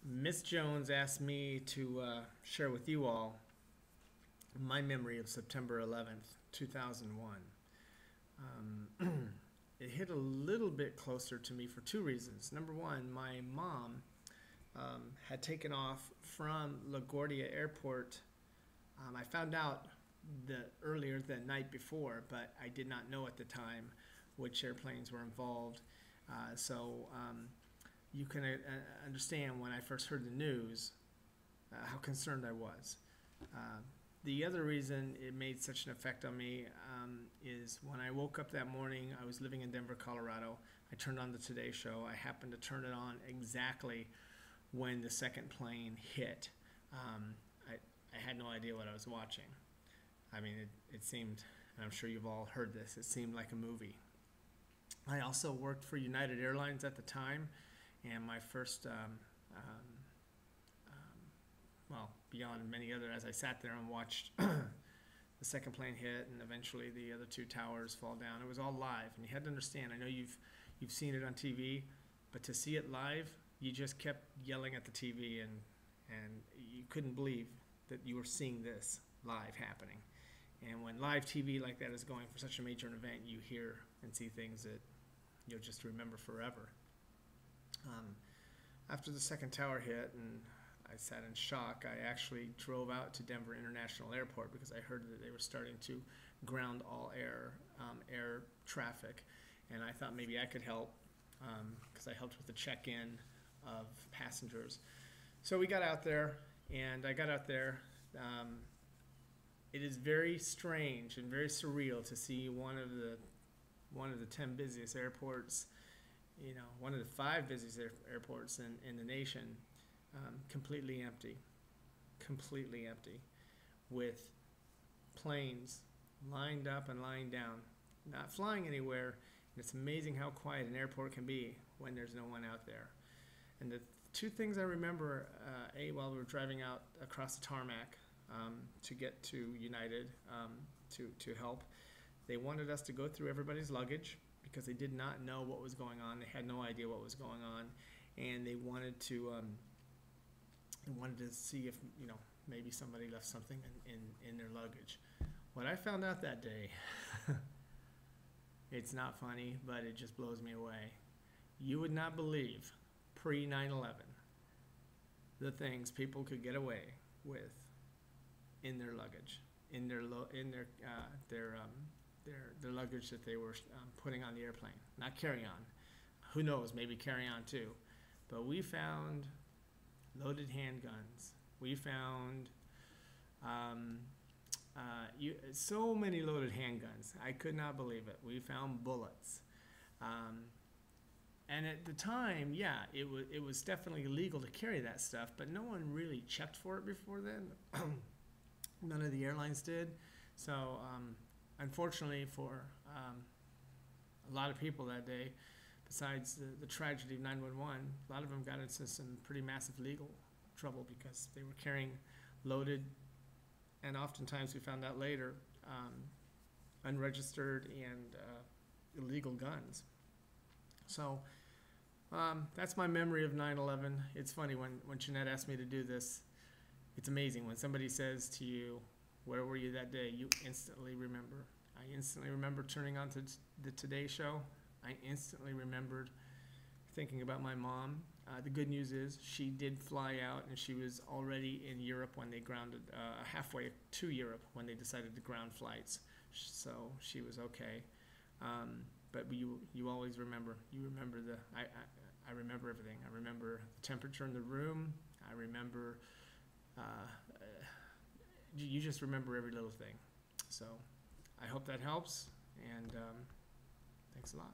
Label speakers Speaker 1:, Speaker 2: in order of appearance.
Speaker 1: Miss Jones asked me to share with you all my memory of September 11th, 2001. It hit a little bit closer to me for two reasons. Number one, my mom had taken off from LaGuardia Airport. I found out earlier the night before, but I did not know at the time which airplanes were involved. So you can understand when I first heard the news how concerned I was. The other reason it made such an effect on me is when I woke up that morning. I was living in Denver, Colorado. I turned on the Today Show. I happened to turn it on exactly when the second plane hit. I had no idea what I was watching. I mean, it seemed, and I'm sure you've all heard this, it seemed like a movie. I also worked for United Airlines at the time, and my first, well, beyond many other, as I sat there and watched the second plane hit and eventually the other two towers fall down, it was all live. And you had to understand, I know you've seen it on TV, but to see it live, you just kept yelling at the TV, and you couldn't believe that you were seeing this live happening. And when live TV like that is going for such a major event, you hear and see things that you'll just remember forever. After the second tower hit and I sat in shock, I actually drove out to Denver International Airport because I heard that they were starting to ground all air traffic. And I thought maybe I could help because I helped with the check-in of passengers. So we got out there, and I got out there. It is very strange and very surreal to see one of the 10 busiest airports, one of the 5 busiest airports in the nation, completely empty, with planes lined up and lying down, not flying anywhere. And it's amazing how quiet an airport can be when there's no one out there. And the two things I remember, while we were driving out across the tarmac to get to United to help, they wanted us to go through everybody's luggage because they did not know what was going on. They had no idea what was going on, and they wanted to see if maybe somebody left something in their luggage. What I found out that day, it's not funny, but it just blows me away. You would not believe pre 9/11 the things people could get away with in their luggage, in their luggage that they were putting on the airplane, not carry-on. Who knows? Maybe carry-on too. But we found loaded handguns. We found so many loaded handguns. I could not believe it. We found bullets. And at the time, yeah, it was definitely illegal to carry that stuff, but no one really checked for it before then. None of the airlines did. So unfortunately for a lot of people that day, besides the tragedy of 9/11, a lot of them got into some pretty massive legal trouble because they were carrying loaded, and oftentimes we found out later, unregistered and illegal guns. So that's my memory of 9/11. It's funny when Jeanette asked me to do this. It's amazing when somebody says to you, "Where were you that day?" You instantly remember. I instantly remember turning on to the Today Show. I instantly remembered thinking about my mom. The good news is she did fly out, and she was already in Europe when they grounded, halfway to Europe when they decided to ground flights. So she was okay. But you always remember. You remember I remember everything. I remember the temperature in the room. I remember. You just remember every little thing. So I hope that helps, and thanks a lot.